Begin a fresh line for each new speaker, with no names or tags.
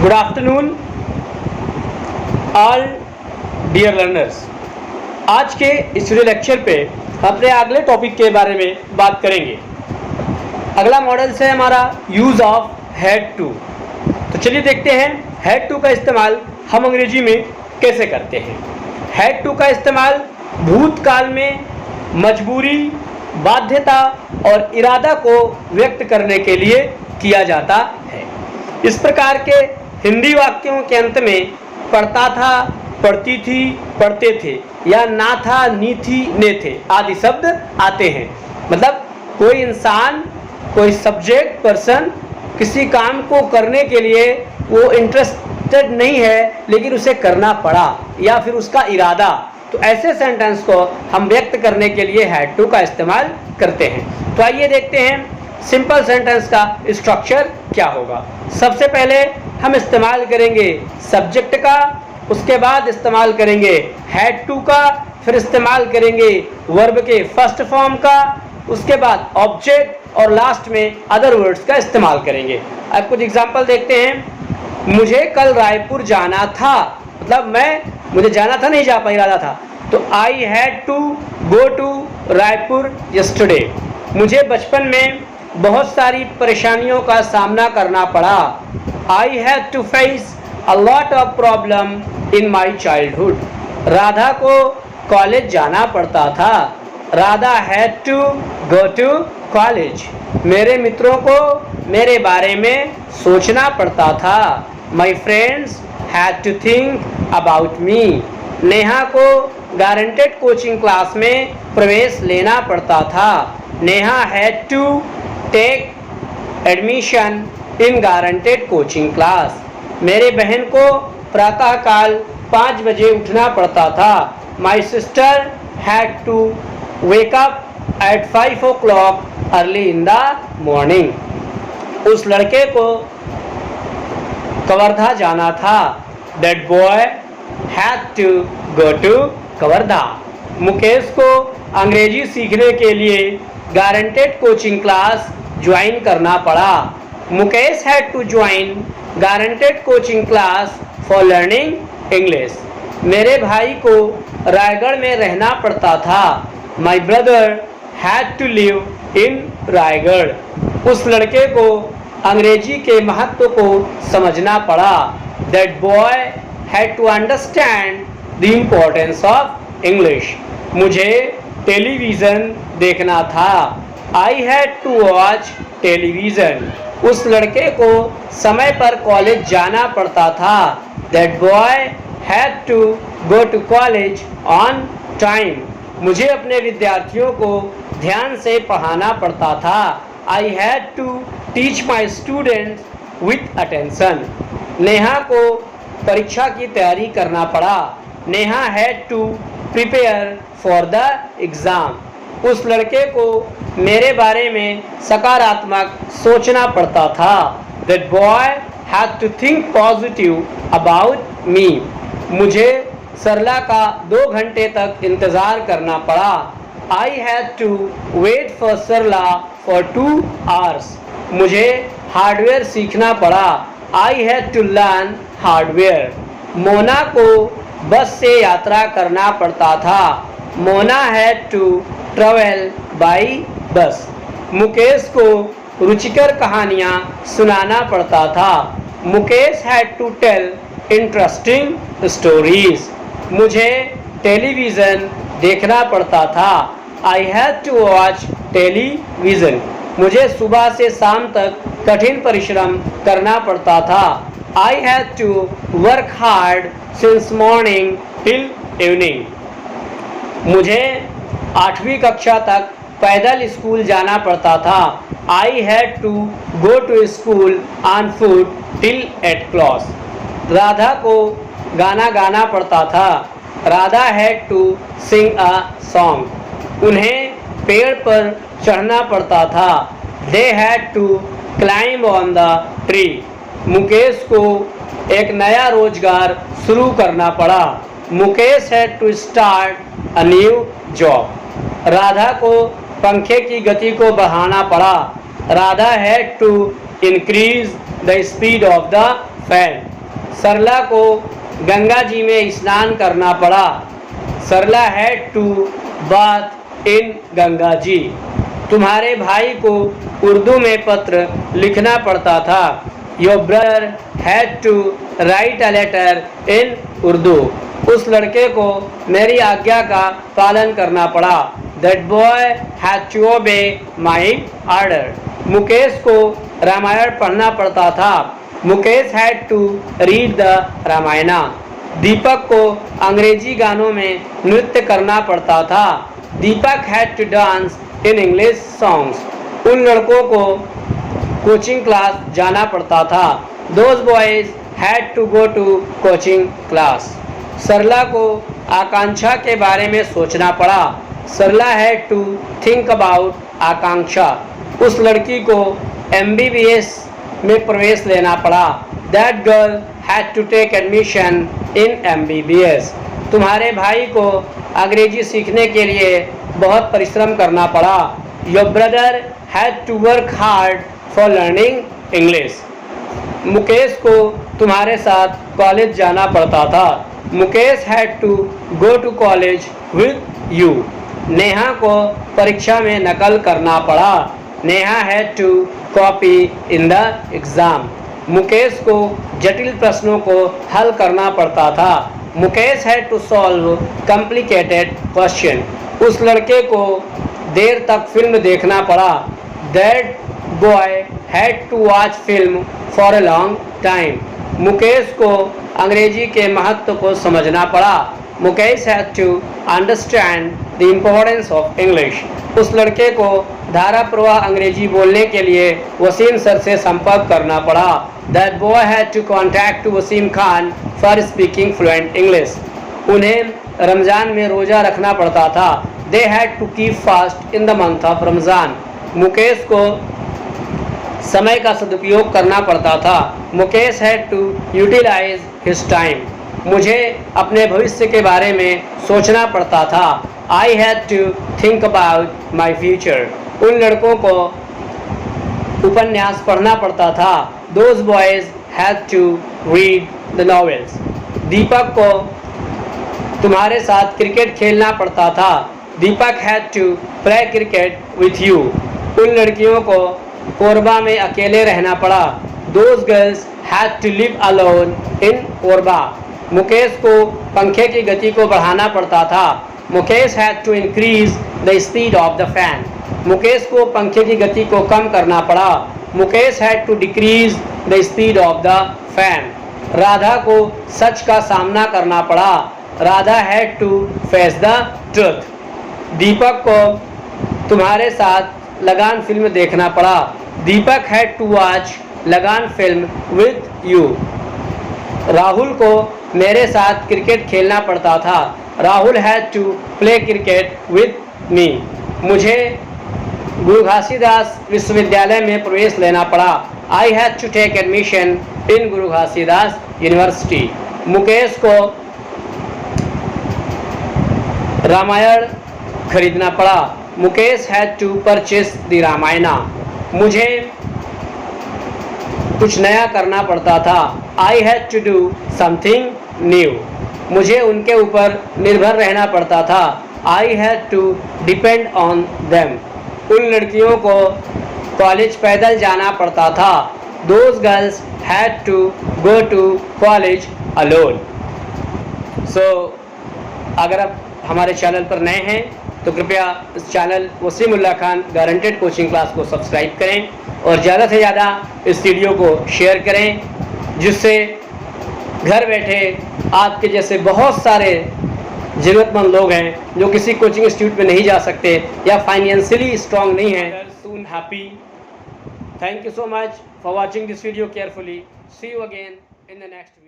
Good afternoon all dear learners. आज के इस वीडियो लेक्चर पे अपने अगले टॉपिक के बारे में बात करेंगे। अगला मॉडल है हमारा यूज़ ऑफ हैड टू। तो चलिए देखते हैं हैड टू का इस्तेमाल हम अंग्रेजी में कैसे करते हैं। हैड टू का इस्तेमाल भूतकाल में मजबूरी, बाध्यता और इरादा को व्यक्त करने के लिए किया जाता है। इस प्रकार के हिंदी वाक्यों के अंत में पढ़ता था, पढ़ती थी, पढ़ते थे या ना था, नी थी, ने थे आदि शब्द आते हैं। मतलब कोई इंसान, कोई सब्जेक्ट, पर्सन किसी काम को करने के लिए वो इंटरेस्टेड नहीं है लेकिन उसे करना पड़ा या फिर उसका इरादा, तो ऐसे सेंटेंस को हम व्यक्त करने के लिए हैड टू का इस्तेमाल करते हैं। तो आइए देखते हैं सिंपल सेंटेंस का स्ट्रक्चर क्या होगा। सबसे पहले हम इस्तेमाल करेंगे सब्जेक्ट का, उसके बाद इस्तेमाल करेंगे हैड टू का, फिर इस्तेमाल करेंगे वर्ब के फर्स्ट फॉर्म का, उसके बाद ऑब्जेक्ट और लास्ट में अदर वर्ड्स का इस्तेमाल करेंगे। अब कुछ एग्जांपल देखते हैं। मुझे कल रायपुर जाना था, मतलब मुझे जाना था, नहीं जा पा रहा था, तो I had to go to Raipur yesterday. मुझे बचपन में बहुत सारी परेशानियों का सामना करना पड़ा। I had to face a lot of problem in my childhood. Radha को कॉलेज जाना पड़ता था। Radha had to go to college. मेरे मित्रों को मेरे बारे में सोचना पड़ता था। My friends had to think about me. Neha को गारंटेड कोचिंग क्लास में प्रवेश लेना पड़ता था। Neha had to take admission in guaranteed coaching class. मेरे बहन को प्रातःकाल 5 बजे उठना पड़ता था। My sister had to wake up at 5 o'clock early in the morning. उस लड़के को कवर्धा जाना था। That boy had to go to Kawardha. Mukesh को अंग्रेजी सीखने के लिए गारंटेड कोचिंग क्लास ज्वाइन करना पड़ा। Mukesh had to join guaranteed coaching class for learning English. मेरे भाई को रायगढ़ में रहना पड़ता था। My brother had to live in Raigarh. उस लड़के को अंग्रेजी के महत्व को समझना पड़ा। That boy had to understand the importance of English. मुझे टेलीविज़न देखना था। I had to watch television. उस लड़के को समय पर कॉलेज जाना पड़ता था। That boy had to go to college on time. मुझे अपने विद्यार्थियों को ध्यान से पढ़ाना पड़ता था। I had to teach my students with attention. Neha को परीक्षा की तैयारी करना पड़ा। Neha had to prepare for the exam. उस लड़के को मेरे बारे में सकारात्मक सोचना पड़ता था। That boy had to think positive about me. मुझे सरला का 2 घंटे तक इंतज़ार करना पड़ा। I had to wait for Sarla for 2 hours। मुझे हार्डवेयर सीखना पड़ा। I had to learn hardware. Mona को बस से यात्रा करना पड़ता था। Mona had to travel by bus. Mukesh को रुचिकर कहानियाँ सुनाना पड़ता था। Mukesh had to tell interesting stories. मुझे टेलीविज़न देखना पड़ता था। I had to watch television. मुझे सुबह से शाम तक कठिन परिश्रम करना पड़ता था। I had to work hard since morning till evening. मुझे 8वीं कक्षा तक पैदल स्कूल जाना पड़ता था। I had to go to school on foot till 8 class. Radha को गाना गाना पड़ता था। Radha had to sing a song. उन्हें पेड़ पर चढ़ना पड़ता था। They had to climb on the tree. Mukesh को एक नया रोजगार शुरू करना पड़ा। Mukesh had to start a new job. Radha को पंखे की गति को बढ़ाना पड़ा। Radha had to increase the speed of the fan. Sarla को गंगा जी में स्नान करना पड़ा। Sarla had to bath in Ganga ji. तुम्हारे भाई को उर्दू में पत्र लिखना पड़ता था। Your brother had to write a letter in Urdu. उस लड़के को मेरी आज्ञा का पालन करना पड़ा। That boy had to obey my order. Mukesh को रामायण पढ़ना पड़ता था। Mukesh had to read the Ramayana. Deepak को अंग्रेजी गानों में नृत्य करना पड़ता था। Deepak had to dance in English songs. उन लड़कों को कोचिंग क्लास जाना पड़ता था। Those boys had to go to coaching class. Sarla को आकांक्षा के बारे में सोचना पड़ा। Sarla had to think about Akanksha. उस लड़की को MBBS में प्रवेश लेना पड़ा। That girl had to take admission in MBBS। तुम्हारे भाई को अंग्रेजी सीखने के लिए बहुत परिश्रम करना पड़ा। Your brother had to work hard for learning English. Mukesh को तुम्हारे साथ कॉलेज जाना पड़ता था। Mukesh had to go to college with you. Neha को परीक्षा में नकल करना पड़ा। Neha had to copy in the exam. Mukesh को जटिल प्रश्नों को हल करना पड़ता था। Mukesh had to solve complicated question. उस लड़के को देर तक फिल्म देखना पड़ा। That boy had to watch film for a long time. Mukesh को अंग्रेजी के महत्व को समझना पड़ा। Mukesh had to understand the importance of English. उस लड़के को धारा प्रवाह अंग्रेजी बोलने के लिए वसीम सर से संपर्क करना पड़ा। That boy had to contact to Wasim Khan for speaking fluent English. उन्हें रमज़ान में रोज़ा रखना पड़ता था। They had to keep fast in the month of Ramzan. Mukesh को समय का सदुपयोग करना पड़ता था। Mukesh had to utilize his time. मुझे अपने भविष्य के बारे में सोचना पड़ता था। I had to think about my future. उन लड़कों को उपन्यास पढ़ना पड़ता था। Those boys had to read the novels. Deepak को तुम्हारे साथ क्रिकेट खेलना पड़ता था। Deepak had to play cricket with you. उन लड़कियों को कोरबा में अकेले रहना पड़ा। Those girls had to live alone in Korba. Mukesh को पंखे की गति को बढ़ाना पड़ता था। Mukesh had to increase the speed of the fan. Mukesh को पंखे की गति को कम करना पड़ा। Mukesh had to decrease the speed of the fan. Radha को सच का सामना करना पड़ा। Radha had to face the truth. Deepak को तुम्हारे साथ लगान फिल्म देखना पड़ा। Deepak had to watch Lagaan film with you. Rahul को मेरे साथ क्रिकेट खेलना पड़ता था। Rahul had to play cricket with me. मुझे गुरु घासीदास विश्वविद्यालय में प्रवेश लेना पड़ा। I had to take admission in Guru Ghasidas university. Mukesh को रामायण खरीदना पड़ा। Mukesh had to purchase the Ramayana. मुझे कुछ नया करना पड़ता था। I had to do something new. मुझे उनके ऊपर निर्भर रहना पड़ता था। I had to depend on them. उन लड़कियों को कॉलेज पैदल जाना पड़ता था। Those girls had to go to college alone. So अगर आप हमारे चैनल पर नए हैं तो कृपया इस channel Wasimullah Khan guaranteed coaching class को सब्सक्राइब करें और ज़्यादा से ज़्यादा इस वीडियो को शेयर करें, जिससे घर बैठे आपके जैसे बहुत सारे ज़रूरतमंद लोग हैं जो किसी कोचिंग इंस्टीट्यूट में नहीं जा सकते या फाइनेंशियली स्ट्रांग नहीं हैं। Soon happy. Thank you so much for watching this video carefully. See you again in the next